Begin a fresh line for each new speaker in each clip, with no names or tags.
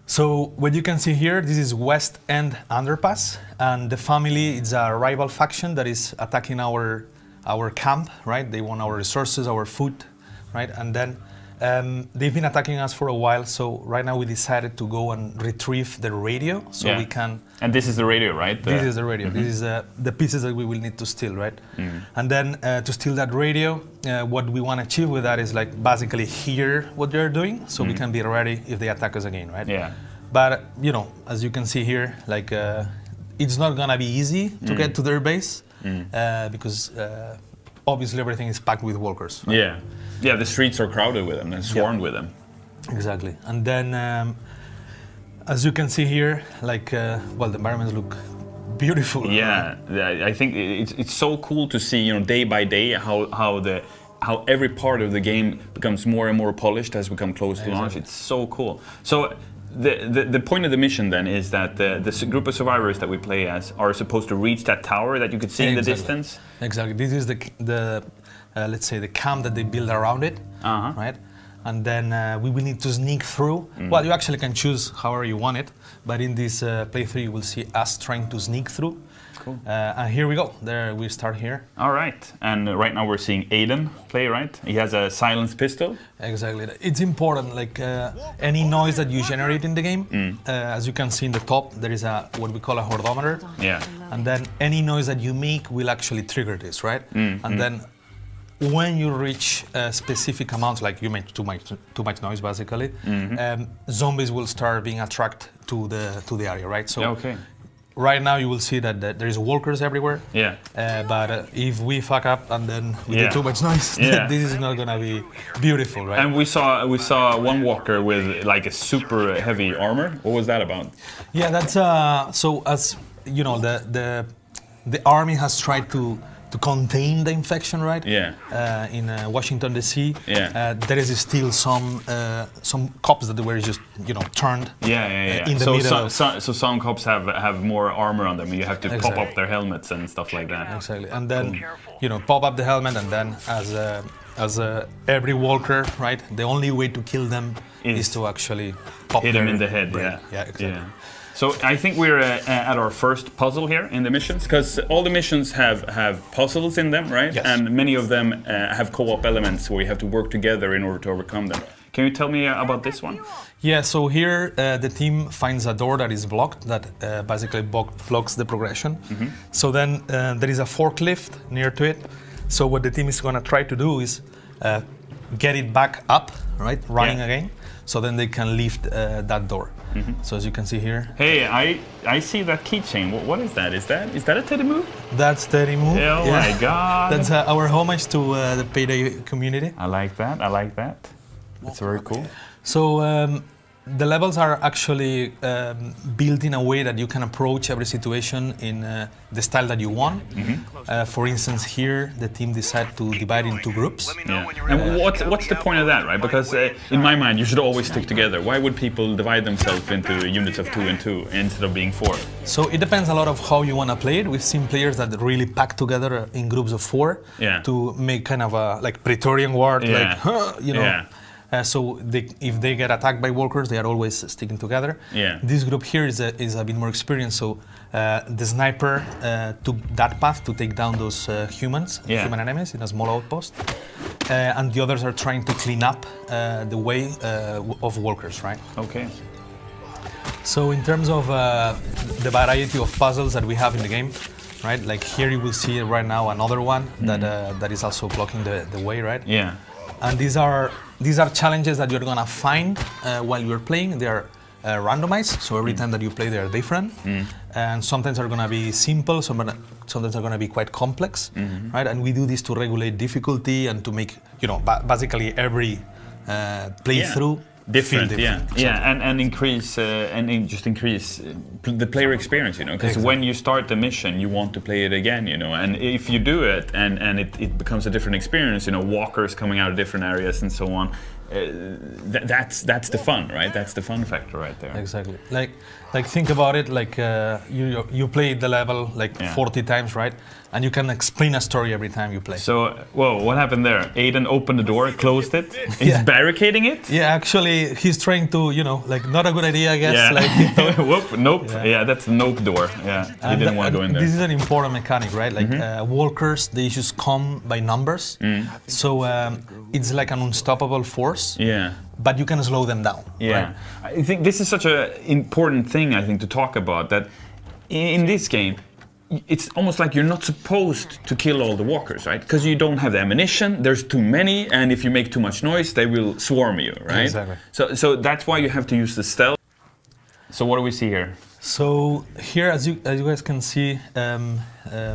So what you can see here, this is West End Underpass, and the family is a rival faction that is attacking our camp, right? They want our resources, our food, right? And then they've been attacking us for a while, so right now we decided to go and retrieve the radio so we can...
And this is the radio, right?
This is the radio. Mm-hmm. This is the pieces that we will need to steal, right? Mm-hmm. And then to steal that radio, what we want to achieve with that is like basically hear what they're doing so we can be ready if they attack us again, right?
Yeah.
But, you know, as you can see here, like it's not going to be easy to get to their base because obviously everything is packed with walkers. Right?
Yeah. Yeah, the streets are crowded with them and swarmed with them.
Exactly. And then, as you can see here, like, well, the environments look beautiful.
Yeah, right? I think it's so cool to see, you know, day by day how every part of the game becomes more and more polished as we come close to launch. It's so cool. So the point of the mission then is that the group of survivors that we play as are supposed to reach that tower that you could see in the distance.
Exactly. This is the let's say the camp that they build around it, right? And then we will need to sneak through. Well, you actually can choose however you want it, but in this playthrough you will see us trying to sneak through.
Cool.
And here we go. There we start here.
All right. And right now we're seeing Aiden play, right? He has a silenced pistol.
Exactly. It's important, like any noise that you generate in the game, as you can see in the top, there is what we call a hordometer.
Yeah.
And then any noise that you make will actually trigger this, right? And then when you reach specific amounts, like you make too much noise, basically, zombies will start being attracted to the area, right? So right now you will see that there is walkers everywhere.
Yeah.
But if we fuck up and then we do too much noise, this is not gonna be beautiful, right?
And we saw one walker with like a super heavy armor. What was that about?
Yeah, that's so as you know, the army has tried to contain the infection, right?
Yeah.
In Washington D.C.
Yeah.
There is still some cops that were just turned. In the middle.
So some cops have more armor on them. You have to pop up their helmets and stuff like that.
Exactly. And then pop up the helmet, and then as every walker, right? The only way to kill them is to actually
hit them in the head.
Brain. Yeah. Exactly. Yeah.
So I think we're at our first puzzle here in the missions, because all the missions have puzzles in them, right?
Yes.
And many of them have co-op elements where you have to work together in order to overcome them. Can you tell me about this one?
Yeah, so here the team finds a door that is blocked, that basically blocks the progression. So then there is a forklift near to it. So what the team is going to try to do is get it back up, right, running again, so then they can lift that door. So as you can see here.
Hey, I see that keychain. What is that? Is that a Teddy Moo?
That's Teddy Moo.
Oh my God!
That's our homage to the Payday community.
I like that. That's very cool.
So the levels are actually built in a way that you can approach every situation in the style that you want. For instance, here the team decided to divide into groups.
Yeah. And what's the point of that, right? Because in my mind, you should always stick together. Why would people divide themselves into units of 2 and 2 instead of being 4?
So it depends a lot of how you want to play it. We've seen players that really pack together in groups of 4 to make kind of a like Praetorian Guard, so if they get attacked by walkers, they are always sticking together.
Yeah.
This group here is a bit more experienced, so the sniper took that path to take down those human enemies in a small outpost, and the others are trying to clean up the way of walkers, right?
Okay.
So in terms of the variety of puzzles that we have in the game, right? Like here you will see right now another one that is also blocking the way, right?
Yeah.
And these are challenges that you're gonna find while you're playing. They are randomized, so every time that you play, they are different. And sometimes are gonna be simple, sometimes are gonna be quite complex, right? And we do this to regulate difficulty and to make basically every playthrough
different. And increase the player experience, because when you start the mission, you want to play it again, and if you do it and it becomes a different experience, walkers coming out of different areas and so on, that's the fun, right? That's the fun factor right there.
Exactly. Like think about it. Like you play the level like 40 times, right? And you can explain a story every time you play.
So, whoa, what happened there? Aiden opened the door, closed it. He's barricading it.
Yeah, actually, he's trying to, like, not a good idea, I guess.
Yeah.
Like, he thought,
Whoop, nope. Yeah, that's the nope door. Yeah, he didn't want to go in there.
This is an important mechanic, right? Like walkers, they just come by numbers. So it's like an unstoppable force.
Yeah.
But you can slow them down.
Yeah.
Right?
I think this is such an important thing, I think, to talk about, that in this game, it's almost like you're not supposed to kill all the walkers, right? Because you don't have the ammunition, there's too many, and if you make too much noise, they will swarm you, right?
Exactly.
So that's why you have to use the stealth. So what do we see here?
So here, as you guys can see,
they're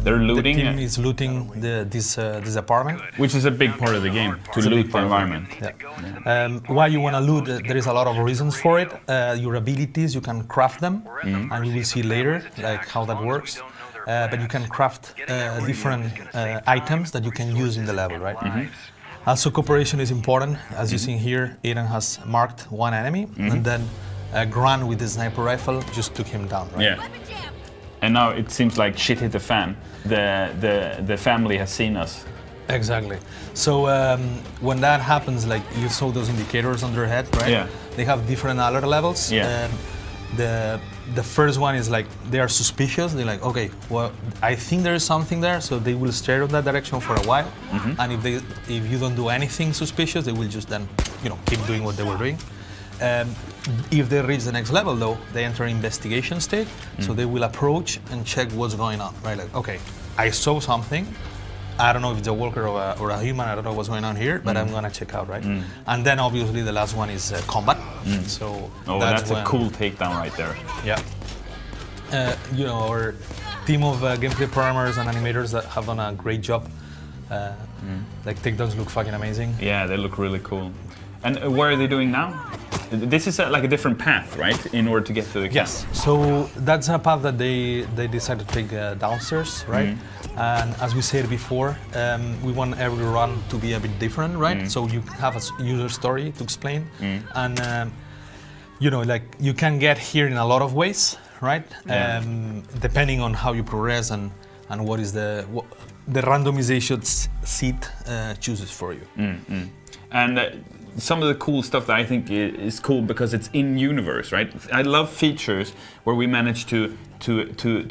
looting.
The team is looting this apartment.
Which is a big part of the game, to loot the environment.
Yeah. Why you want to loot? There is a lot of reasons for it. Your abilities, you can craft them, and you will see later like how that works. But you can craft different items that you can use in the level, right? Also, cooperation is important. As you see here, Aiden has marked one enemy, and then Grant with the sniper rifle just took him down, right?
Yeah. And now it seems like shit hit the fan. The family has seen us.
Exactly. So when that happens, like you saw those indicators on their head, right?
Yeah.
They have different alert levels.
Yeah.
The first one is like they are suspicious. They're like, okay, well, I think there is something there, so they will stare in that direction for a while. And if you don't do anything suspicious, they will just then keep doing what they were doing. If they reach the next level, though, they enter investigation state. So they will approach and check what's going on, right? Like, okay, I saw something. I don't know if it's a walker or a human. I don't know what's going on here, but I'm gonna check out, right? And then obviously the last one is combat. So
that's a cool takedown right there.
Yeah. Our team of gameplay programmers and animators that have done a great job. Like takedowns look fucking amazing.
Yeah, they look really cool. And what are they doing now? This is like a different path, right? In order to get to the camp.
Yes. So that's a path that they decided to take downstairs, right? And as we said before, we want every run to be a bit different, right? So you have a user story to explain, and like you can get here in a lot of ways, right? Depending on how you progress and what is the randomization seat chooses for you.
And some of the cool stuff that I think is cool because it's in universe, right? I love features where we manage to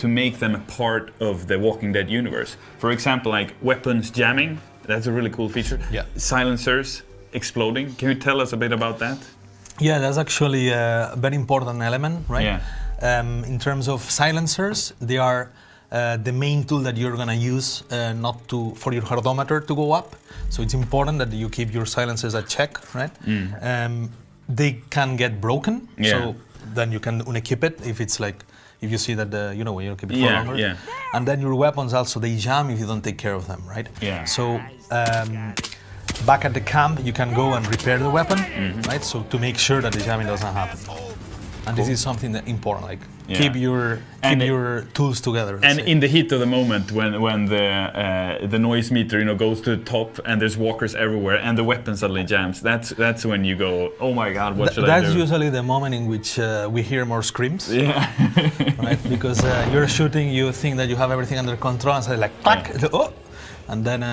make them a part of the Walking Dead universe. For example, like weapons jamming, that's a really cool feature.
Yeah.
Silencers exploding. Can you tell us a bit about that?
Yeah, that's actually a very important element, right?
Yeah.
In terms of silencers, they are the main tool that you're gonna use for your hardometer to go up. So it's important that you keep your silencers at check, right? They can get broken, so then you can unequip it if you see that when you keep it for longer.
Yeah.
And then your weapons also, they jam if you don't take care of them, right?
Yeah.
So back at the camp, you can go and repair the weapon, right? So to make sure that the jamming doesn't happen. And this is something that important, like keep your tools together.
And in the heat of the moment, when the noise meter goes to the top and there's walkers everywhere and the weapon suddenly jams, that's when you go, oh my god, what should I do?
That's usually the moment in which we hear more screams.
Yeah.
Right? Because you're shooting, you think that you have everything under control, and so like, oh, and then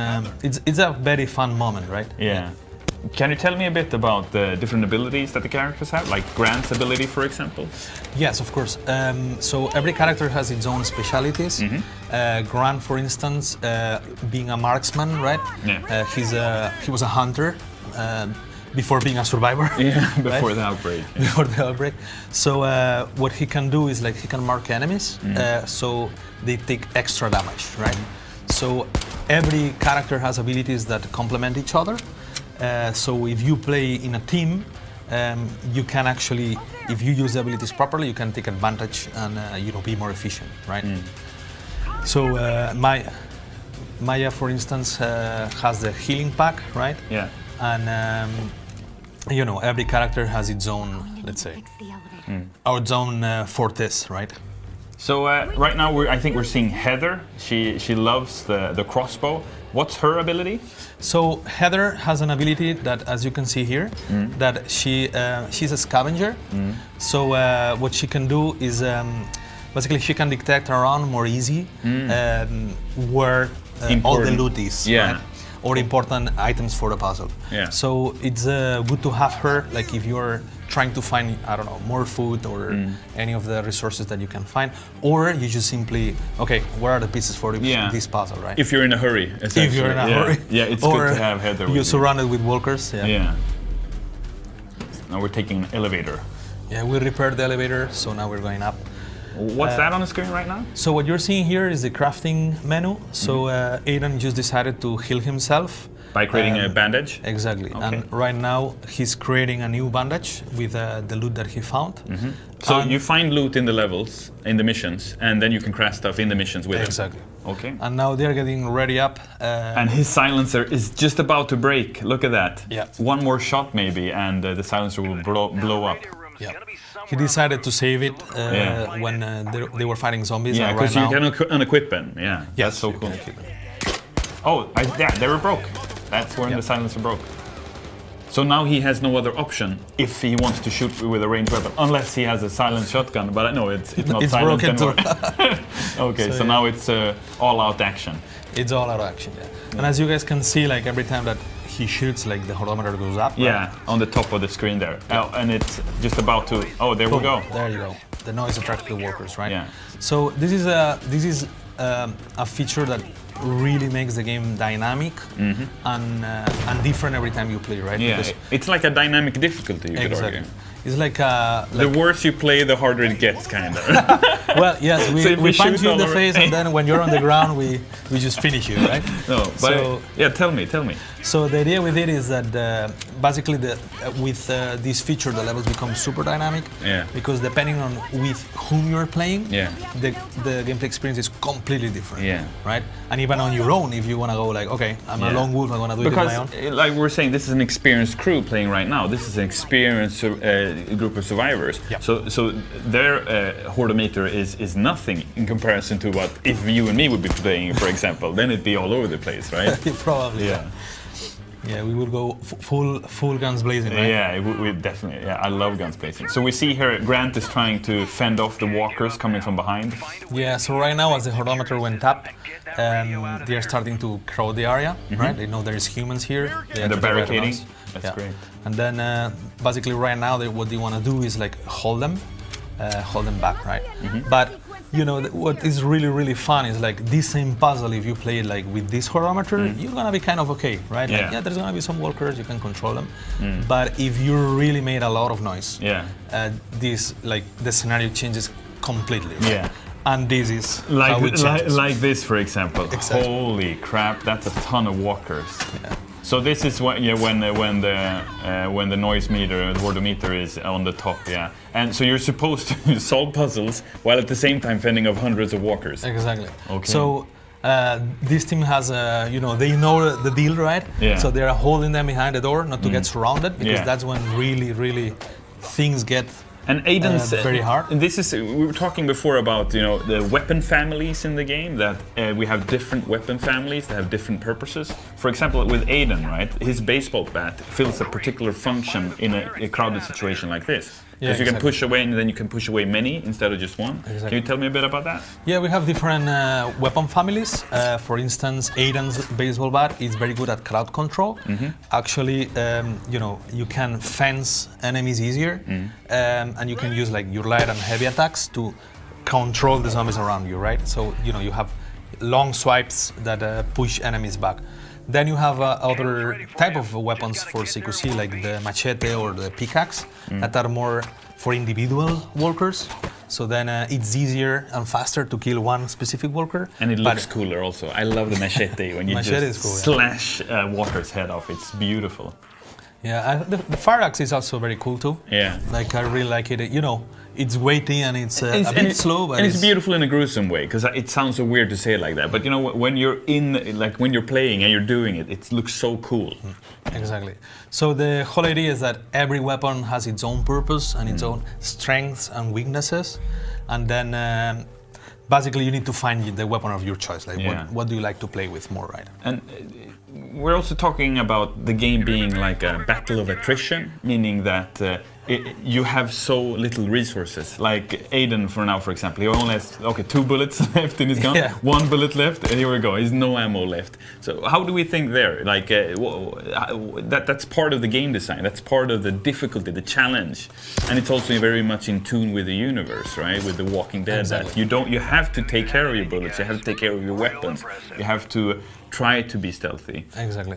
it's a very fun moment, right?
Yeah. Can you tell me a bit about the different abilities that the characters have, like Grant's ability, for example?
Yes, of course. So every character has its own specialities. Grant, for instance, being a marksman, right?
Yeah.
He was a hunter before being a survivor.
Yeah, before
right?
the outbreak. Yeah.
Before the outbreak. So what he can do is he can mark enemies, so they take extra damage, right? So every character has abilities that complement each other. So if you play in a team, you can actually, if you use the abilities properly, you can take advantage and be more efficient, right? So Maya, for instance, has the healing pack, right?
Yeah.
And every character has its own, let's say, or its own fortes, right?
So right now I think we're seeing Heather. She loves the crossbow. What's her ability?
So Heather has an ability that, as you can see here, that she's a scavenger. So what she can do is basically she can detect around more easy where all the loot is,
Yeah.
right? Or important items for the puzzle.
Yeah.
So it's good to have her, like if you're trying to find, I don't know, more food or any of the resources that you can find, or you just simply, okay, where are the pieces for this puzzle, right?
If you're in a hurry, essentially.
If you're in a hurry.
Yeah, it's
or
good to have Heather with
you're
you.
surrounded with walkers.
Yeah. Now we're taking an elevator.
Yeah, we repaired the elevator, so now we're going up.
What's that on the screen right now?
So what you're seeing here is the crafting menu. So Aiden just decided to heal himself.
By creating a bandage?
Exactly.
Okay.
And right now he's creating a new bandage with the loot that he found.
So you find loot in the levels, in the missions, and then you can craft stuff in the missions with
Exactly.
it. Okay.
And now they're getting ready up.
And his silencer is just about to break. Look at that.
Yeah.
One more shot maybe, and the silencer will blow up.
Yeah. He decided to save it when they were fighting zombies.
Yeah,
and
because
right
you
now,
can unequip them. Yeah,
Yes,
that's so
you
cool.
can equip them.
Oh, yeah, they were broke. That's when the silencer broke. So now he has no other option if he wants to shoot with a ranged weapon, unless he has a silent shotgun. But no, it's not
It's
silent
broken too.
anymore. Okay, so now it's all-out action.
It's all out of action, yeah. And as you guys can see, like every time that he shoots, like the horometer goes up. Right?
Yeah, on the top of the screen there. Oh, and it's just about to. Oh, there we
Boom.
go.
There you go. The noise attracts the walkers, right?
Yeah.
So this is a feature that really makes the game dynamic and different every time you play, right?
Yeah,
Because
it's like a dynamic difficulty. You could
exactly.
argue.
It's like
The worse you play, the harder it gets, kind of.
well, yes,
So if
we
we
punch
shoot
you in the
all
face,
over-
and then when you're on the ground, we just finish you, right?
No, but
So-
yeah, tell me.
So the idea with it is that basically with this feature, the levels become super dynamic.
Yeah.
Because depending on with whom you're playing,
Yeah.
the gameplay experience is completely different.
Yeah.
Right. And even on your own, if you want to go like, okay, I'm a lone wolf, I want to do
Because,
it on my own.
like we're saying, this is an experienced crew playing right now. This is an experienced group of survivors.
Yeah.
So their hordometer is nothing in comparison to what if you and me would be playing, for example. Then it'd be all over the place, right?
Probably.
Yeah.
Yeah, we will go full guns blazing, right?
Yeah, we definitely. Yeah, I love guns blazing. So we see here Grant is trying to fend off the walkers coming from behind.
Yeah, so right now as the horometer went up, they are starting to crowd the area, right? They know there's humans here. They
And they're
are to
barricading.
recognize.
That's great.
And then basically right now what they want to do is like hold them back, right? But you know what is really fun is like this same puzzle. If you play it like with this horometer, you're gonna be kind of okay, right? Like,
Yeah.
there's gonna be some walkers, you can control them. But if you really made a lot of noise,
Yeah.
this like the scenario changes completely. Right?
Yeah.
And this is how it changes.
Like this, for example.
Exactly.
Holy crap! That's a ton of walkers.
Yeah.
So this is when the noise meter, the wordometer is on the top, yeah. And so you're supposed to solve puzzles while at the same time fending off hundreds of walkers.
Exactly.
Okay.
So this team has, they know the deal, right?
Yeah.
So they're holding them behind the door not to get surrounded because
Yeah.
that's when really things get
And Aiden's
very hard.
And this is we were talking before about the weapon families in the game that we have different weapon families that have different purposes. For example, with Aiden, right, his baseball bat fills a particular function in a crowded situation like this. Because you can
exactly.
push away and then you can push away many instead of just one.
Exactly.
Can you tell me a bit about that?
Yeah, we have different weapon families. For instance, Aiden's baseball bat is very good at crowd control. Actually, you can fence enemies easier, and you can use like your light and heavy attacks to control the zombies around you, right? So you have long swipes that push enemies back. Then you have other type of weapons for CQC, like the machete or the pickaxe, that are more for individual walkers. So then it's easier and faster to kill one specific walker.
And it looks cooler also. I love the machete when you
Machete
just
is cool, yeah.
slash a walker's head off. It's beautiful.
Yeah, the fire axe is also very cool too.
Yeah.
Like I really like it. It's weighty and it's a bit slow, but
and it's beautiful in a gruesome way because it sounds so weird to say it like that. But when you're playing and you're doing it, it looks so cool.
Exactly. So the whole idea is that every weapon has its own purpose and its own strengths and weaknesses, and then basically you need to find the weapon of your choice. Like
Yeah.
what do you like to play with more, right?
And we're also talking about the game being like a battle of attrition, meaning that you have so little resources. Like Aiden, for now, for example, he only has 2 bullets left in his gun,
Yeah.
1 bullet left, and here we go. He's no ammo left. So how do we think there? Like that's part of the game design. That's part of the difficulty, the challenge, and it's also very much in tune with the universe, right? With The Walking Dead,
Exactly.
that you have to take care of your bullets. You have to take care of your weapons. You have to try to be stealthy.
Exactly.